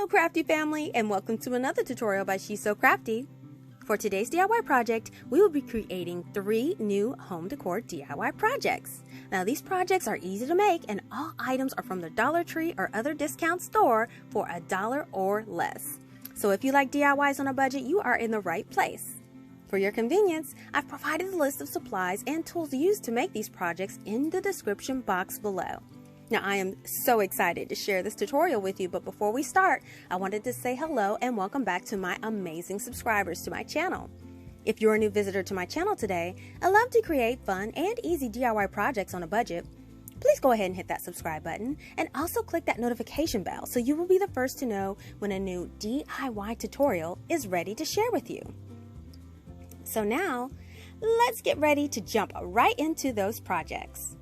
Hello CraftDee Family, and welcome to another tutorial by She's So Crafty. For today's DIY project, we will be creating 3 new home decor DIY projects. Now these projects are easy to make and all items are from the Dollar Tree or other discount store for $1 or less. So if you like DIYs on a budget, you are in the right place. For your convenience, I've provided a list of supplies and tools used to make these projects in the description box below. Now I am so excited to share this tutorial with you, but before we start, I wanted to say hello and welcome back to my amazing subscribers to my channel. If you're a new visitor to my channel today, I love to create fun and easy DIY projects on a budget. Please go ahead and hit that subscribe button and also click that notification bell so you will be the first to know when a new DIY tutorial is ready to share with you. So now, let's get ready to jump right into those projects.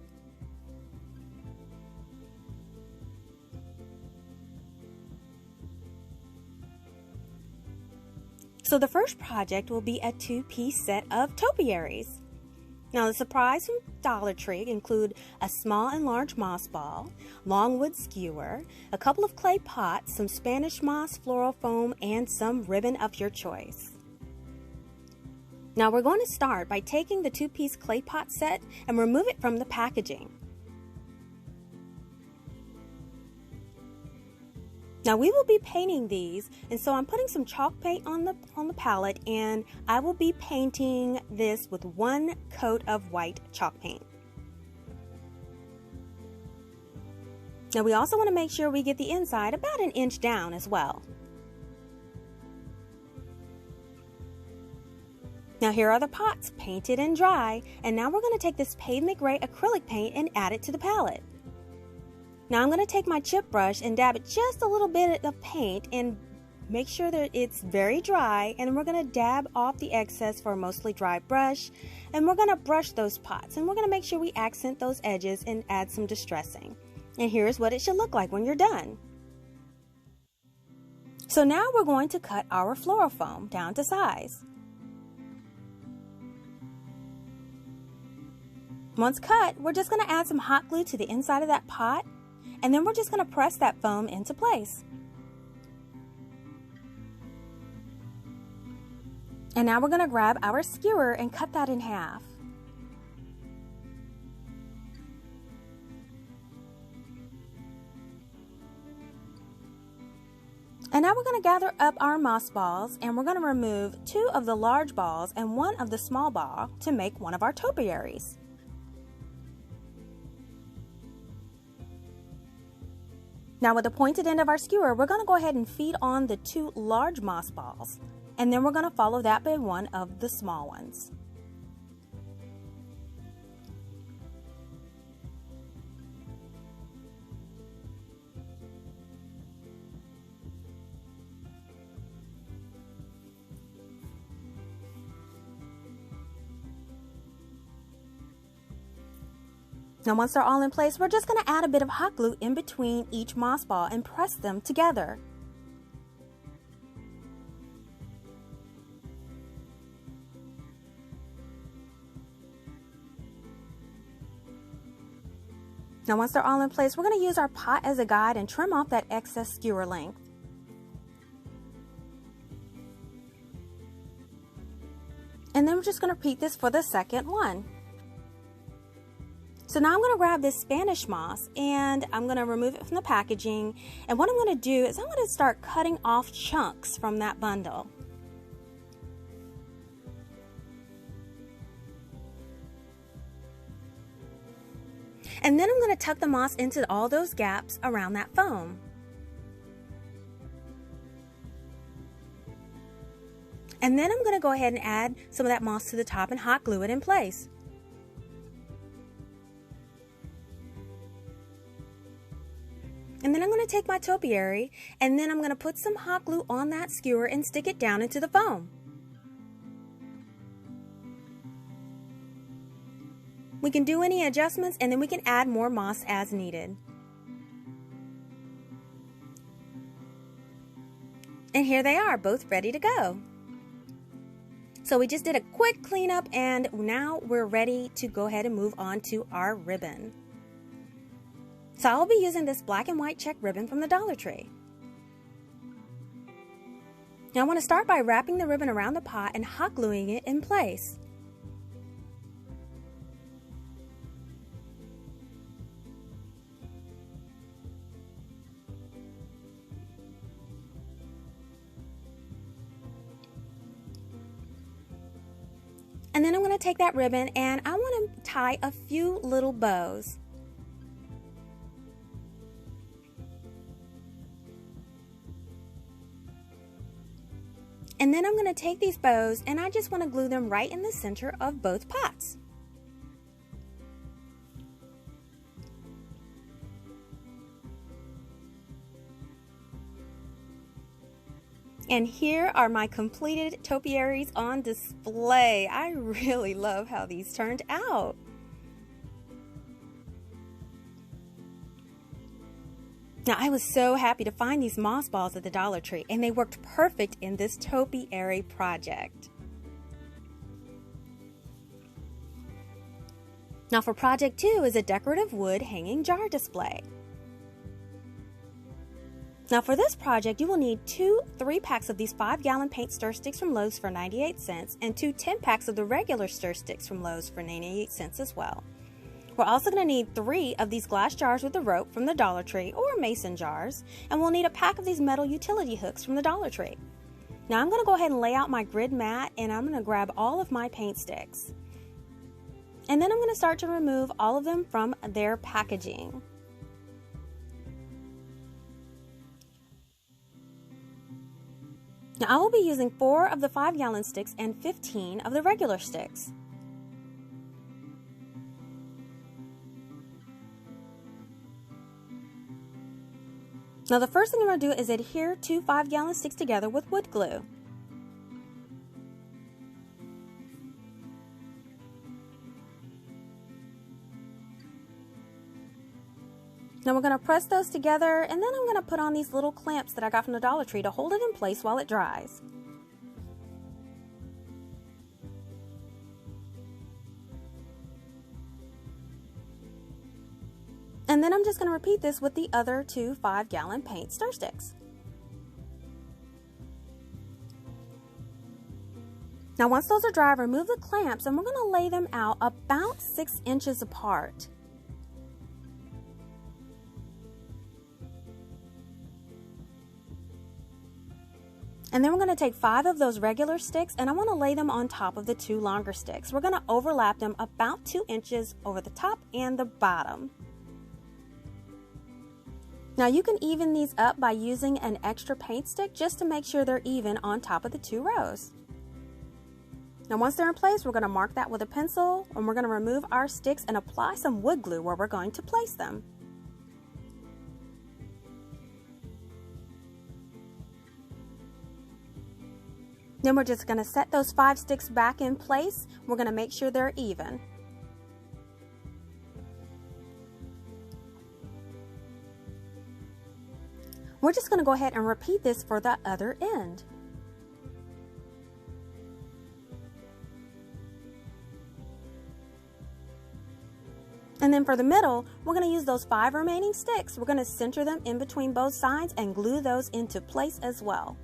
So the first project will be a 2-piece set of topiaries. Now the supplies from Dollar Tree include a small and large moss ball, longwood skewer, a couple of clay pots, some Spanish moss, floral foam, and some ribbon of your choice. Now we're going to start by taking the 2-piece clay pot set and remove it from the packaging. Now we will be painting these, and so I'm putting some chalk paint on the palette, and I will be painting this with 1 coat of white chalk paint. Now we also want to make sure we get the inside about 1 inch down as well. Now here are the pots painted and dry, and now we're going to take this pavement gray acrylic paint and add it to the palette. Now I'm going to take my chip brush and dab it just a little bit of paint and make sure that it's very dry, and we're going to dab off the excess for a mostly dry brush, and we're going to brush those pots, and we're going to make sure we accent those edges and add some distressing. And here's what it should look like when you're done. So now we're going to cut our floral foam down to size. Once cut, we're just going to add some hot glue to the inside of that pot, and then we're just going to press that foam into place. And now we're going to grab our skewer and cut that in half. And now we're going to gather up our moss balls, and we're going to remove 2 of the large balls and 1 of the small ball to make one of our topiaries. Now with the pointed end of our skewer, we're going to go ahead and feed on the 2 large moss balls, and then we're going to follow that by 1 of the small ones. Now once they're all in place, we're just going to add a bit of hot glue in between each moss ball and press them together. Now once they're all in place, we're going to use our pot as a guide and trim off that excess skewer length. And then we're just going to repeat this for the second one. So now I'm going to grab this Spanish moss and I'm going to remove it from the packaging, and what I'm going to do is I'm going to start cutting off chunks from that bundle. And then I'm going to tuck the moss into all those gaps around that foam. And then I'm going to go ahead and add some of that moss to the top and hot glue it in place. And then I'm going to take my topiary, and then I'm going to put some hot glue on that skewer and stick it down into the foam. We can do any adjustments, and then we can add more moss as needed. And here they are, both ready to go. So we just did a quick cleanup, and now we're ready to go ahead and move on to our ribbon. So I'll be using this black and white check ribbon from the Dollar Tree. Now I want to start by wrapping the ribbon around the pot and hot gluing it in place. And then I'm going to take that ribbon and I want to tie a few little bows. And then I'm going to take these bows and I just want to glue them right in the center of both pots. And here are my completed topiaries on display. I really love how these turned out. Now, I was so happy to find these moss balls at the Dollar Tree, and they worked perfect in this topiary project. Now for project 2 is a decorative wood hanging jar display. Now for this project, you will need 2 3-packs of these 5-gallon paint stir sticks from Lowe's for 98 cents and 2 10-packs of the regular stir sticks from Lowe's for 98 cents as well. We're also going to need 3 of these glass jars with a rope from the Dollar Tree or mason jars, and we'll need a pack of these metal utility hooks from the Dollar Tree. Now I'm going to go ahead and lay out my grid mat, and I'm going to grab all of my paint sticks. And then I'm going to start to remove all of them from their packaging. Now I will be using 4 of the 5-gallon sticks and 15 of the regular sticks. Now the first thing I'm going to do is adhere 2 5-gallon sticks together with wood glue. Now we're going to press those together, and then I'm going to put on these little clamps that I got from the Dollar Tree to hold it in place while it dries. And then I'm just going to repeat this with the other 2 5-gallon paint stir sticks. Now once those are dry, remove the clamps and we're going to lay them out about 6 inches apart. And then we're going to take 5 of those regular sticks and I want to lay them on top of the 2 longer sticks. We're going to overlap them about 2 inches over the top and the bottom. Now you can even these up by using an extra paint stick just to make sure they're even on top of the 2 rows. Now once they're in place, we're going to mark that with a pencil, and we're going to remove our sticks and apply some wood glue where we're going to place them. Then we're just going to set those 5 sticks back in place. We're going to make sure they're even. We're just going to go ahead and repeat this for the other end. And then for the middle, we're going to use those 5 remaining sticks. We're going to center them in between both sides and glue those into place as well.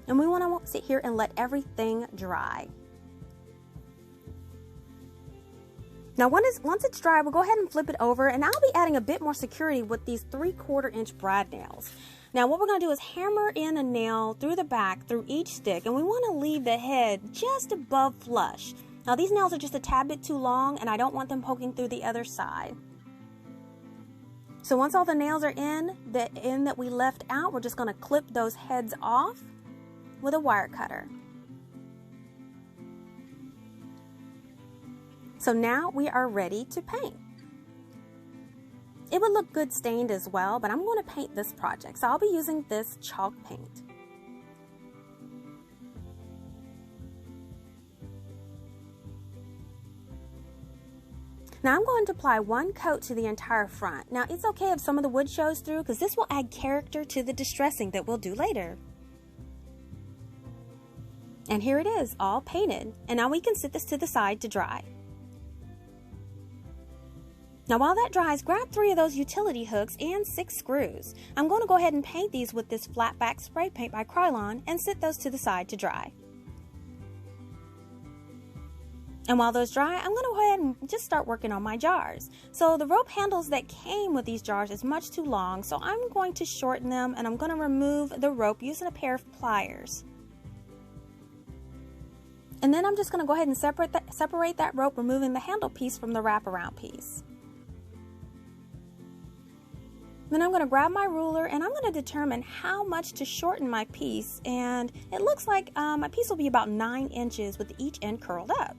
And we want to sit here and let everything dry. Now once it's dry, we'll go ahead and flip it over, and I'll be adding a bit more security with these 3/4 inch brad nails. Now what we're going to do is hammer in a nail through the back through each stick, and we want to leave the head just above flush. Now these nails are just a tad bit too long, and I don't want them poking through the other side. So once all the nails are in, the end that we left out, we're just going to clip those heads off with a wire cutter. So now we are ready to paint. It would look good stained as well, but I'm going to paint this project, so I'll be using this chalk paint. Now I'm going to apply 1 coat to the entire front. Now it's okay if some of the wood shows through, because this will add character to the distressing that we'll do later. And here it is, all painted. And now we can set this to the side to dry. Now while that dries, grab 3 of those utility hooks and 6 screws. I'm going to go ahead and paint these with this flat back spray paint by Krylon and sit those to the side to dry. And while those dry, I'm going to go ahead and just start working on my jars. So the rope handles that came with these jars is much too long, so I'm going to shorten them and I'm going to remove the rope using a pair of pliers. And then I'm just going to go ahead and separate that rope, removing the handle piece from the wraparound piece. Then I'm going to grab my ruler and I'm going to determine how much to shorten my piece, and it looks like my piece will be about 9 inches with each end curled up.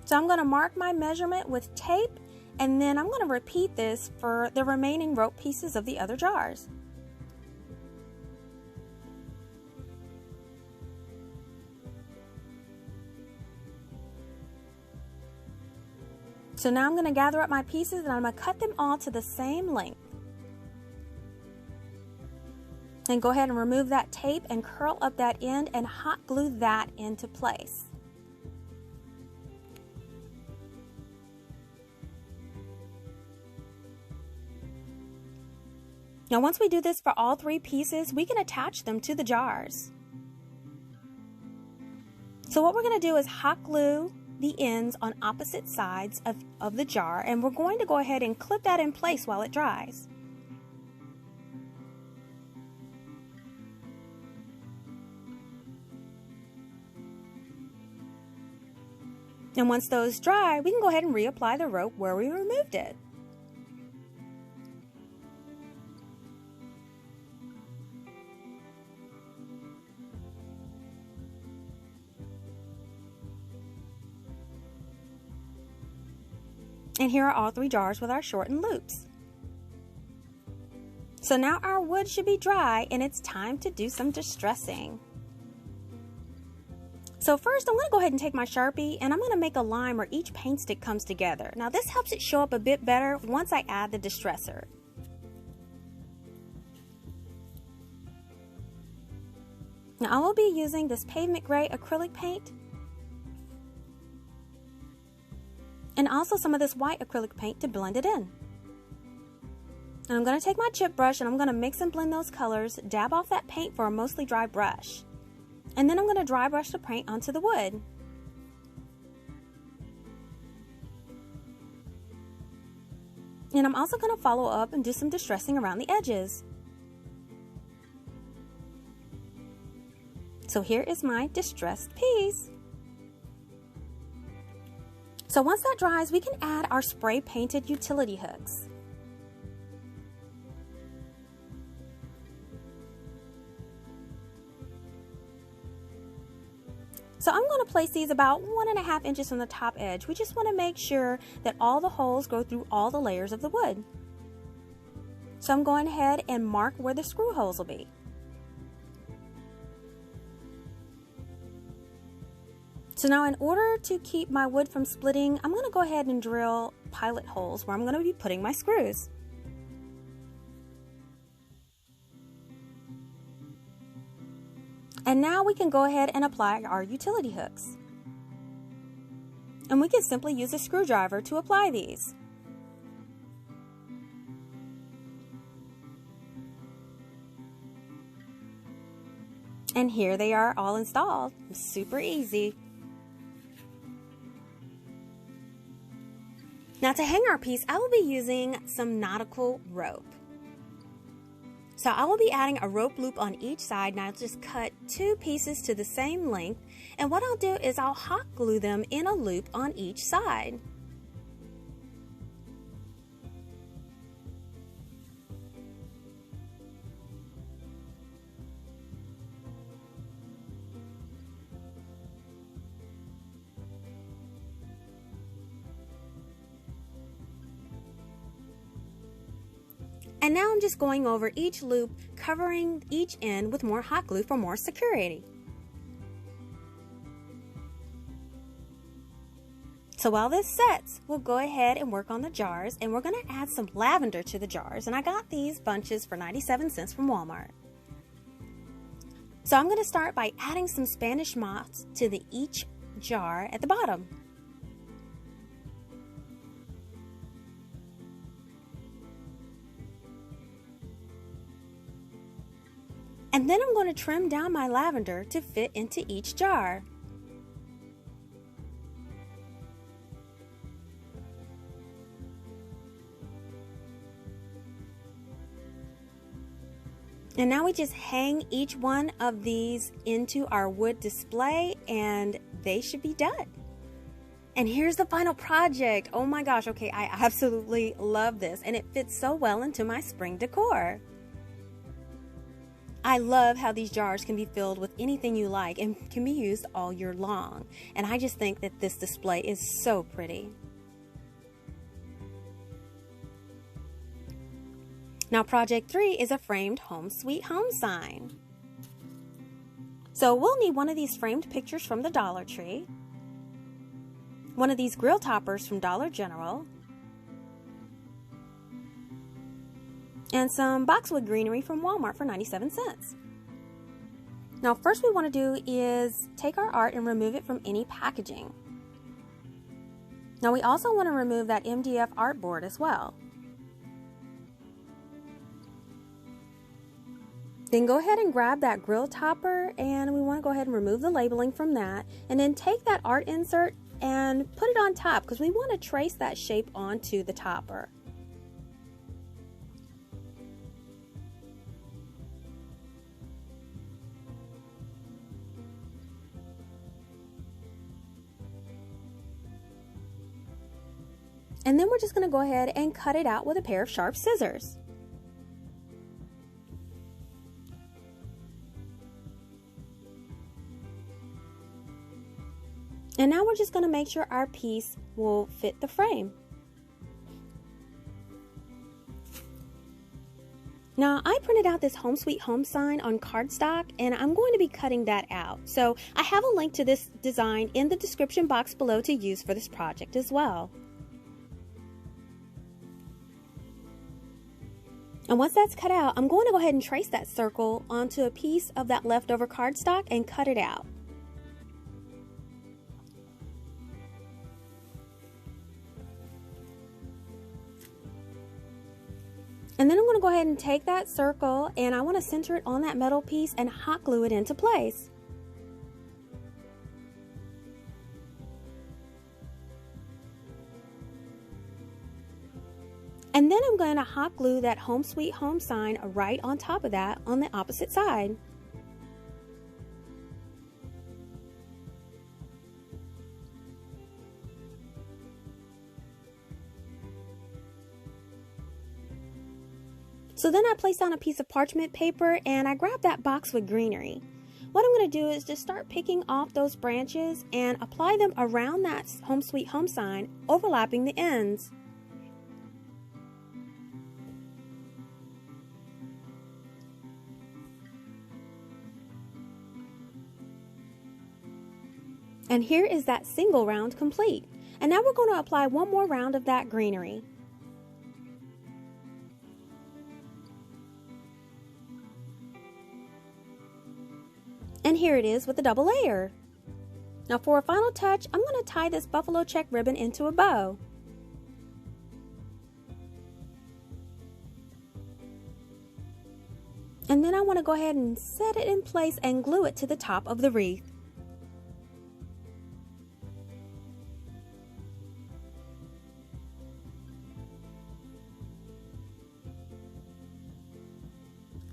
So I'm going to mark my measurement with tape, and then I'm going to repeat this for the remaining rope pieces of the other jars. So now I'm going to gather up my pieces and I'm going to cut them all to the same length. And go ahead and remove that tape and curl up that end and hot glue that into place. Now once we do this for all 3 pieces, we can attach them to the jars. So what we're going to do is hot glue the ends on opposite sides of the jar, and we're going to go ahead and clip that in place while it dries. And once those dry, we can go ahead and reapply the rope where we removed it. And here are all 3 jars with our shortened loops. So now our wood should be dry and it's time to do some distressing. So first I'm going to go ahead and take my Sharpie and I'm going to make a line where each paint stick comes together. Now this helps it show up a bit better once I add the distresser. Now I will be using this pavement gray acrylic paint and also some of this white acrylic paint to blend it in. And I'm going to take my chip brush and I'm going to mix and blend those colors, dab off that paint for a mostly dry brush. And then I'm going to dry brush the paint onto the wood. And I'm also going to follow up and do some distressing around the edges. So here is my distressed piece. So once that dries, we can add our spray painted utility hooks. So I'm going to place these about 1.5 inches from the top edge. We just want to make sure that all the holes go through all the layers of the wood. So I'm going ahead and mark where the screw holes will be. So now in order to keep my wood from splitting, I'm going to go ahead and drill pilot holes where I'm going to be putting my screws. And now we can go ahead and apply our utility hooks. And we can simply use a screwdriver to apply these. And here they are all installed. Super easy. Now to hang our piece, I will be using some nautical rope. So I will be adding a rope loop on each side, and I'll just cut 2 pieces to the same length. And what I'll do is I'll hot glue them in a loop on each side. And now I'm just going over each loop, covering each end with more hot glue for more security. So while this sets, we'll go ahead and work on the jars, and we're going to add some lavender to the jars. And I got these bunches for 97 cents from Walmart. So I'm going to start by adding some Spanish moss to each jar at the bottom. And then I'm going to trim down my lavender to fit into each jar. And now we just hang each one of these into our wood display and they should be done. And here's the final project. Oh my gosh, okay, I absolutely love this and it fits so well into my spring decor. I love how these jars can be filled with anything you like and can be used all year long. And I just think that this display is so pretty. Now project 3 is a framed home sweet home sign. So we'll need one of these framed pictures from the Dollar Tree, one of these grill toppers from Dollar General, and some boxwood greenery from Walmart for 97 cents. Now first we want to do is take our art and remove it from any packaging. Now we also want to remove that MDF artboard as well. Then go ahead and grab that grill topper and we want to go ahead and remove the labeling from that and then take that art insert and put it on top because we want to trace that shape onto the topper. And then we're just going to go ahead and cut it out with a pair of sharp scissors. And now we're just going to make sure our piece will fit the frame. Now I printed out this Home Sweet Home sign on cardstock and I'm going to be cutting that out. So I have a link to this design in the description box below to use for this project as well. And once that's cut out, I'm going to go ahead and trace that circle onto a piece of that leftover cardstock and cut it out. And then I'm going to go ahead and take that circle and I want to center it on that metal piece and hot glue it into place. And then I'm going to hot glue that Home Sweet Home sign right on top of that on the opposite side. So then I place down a piece of parchment paper and I grab that boxwood greenery. What I'm going to do is just start picking off those branches and apply them around that Home Sweet Home sign, overlapping the ends. And here is that single round complete. And now we're going to apply one more round of that greenery. And here it is with a double layer. Now for a final touch, I'm going to tie this buffalo check ribbon into a bow. And then I want to go ahead and set it in place and glue it to the top of the wreath.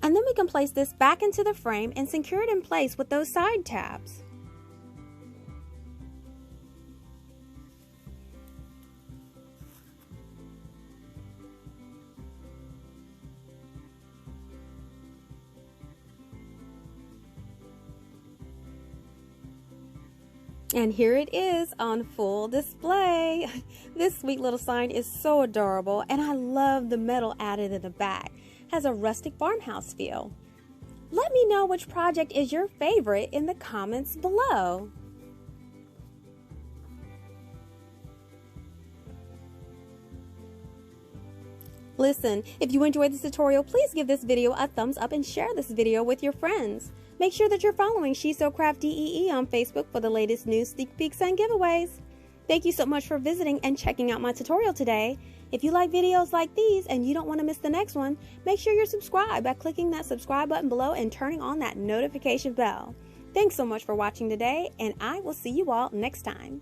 And then we can place this back into the frame and secure it in place with those side tabs. And here it is on full display. This sweet little sign is so adorable and I love the metal added in the back. Has a rustic farmhouse feel. Let me know which project is your favorite in the comments below. Listen, if you enjoyed this tutorial, please give this video a thumbs up and share this video with your friends. Make sure that you're following She's So CraftDee on Facebook for the latest news, sneak peeks, and giveaways. Thank you so much for visiting and checking out my tutorial today. If you like videos like these and you don't want to miss the next one, make sure you're subscribed by clicking that subscribe button below and turning on that notification bell. Thanks so much for watching today, and I will see you all next time.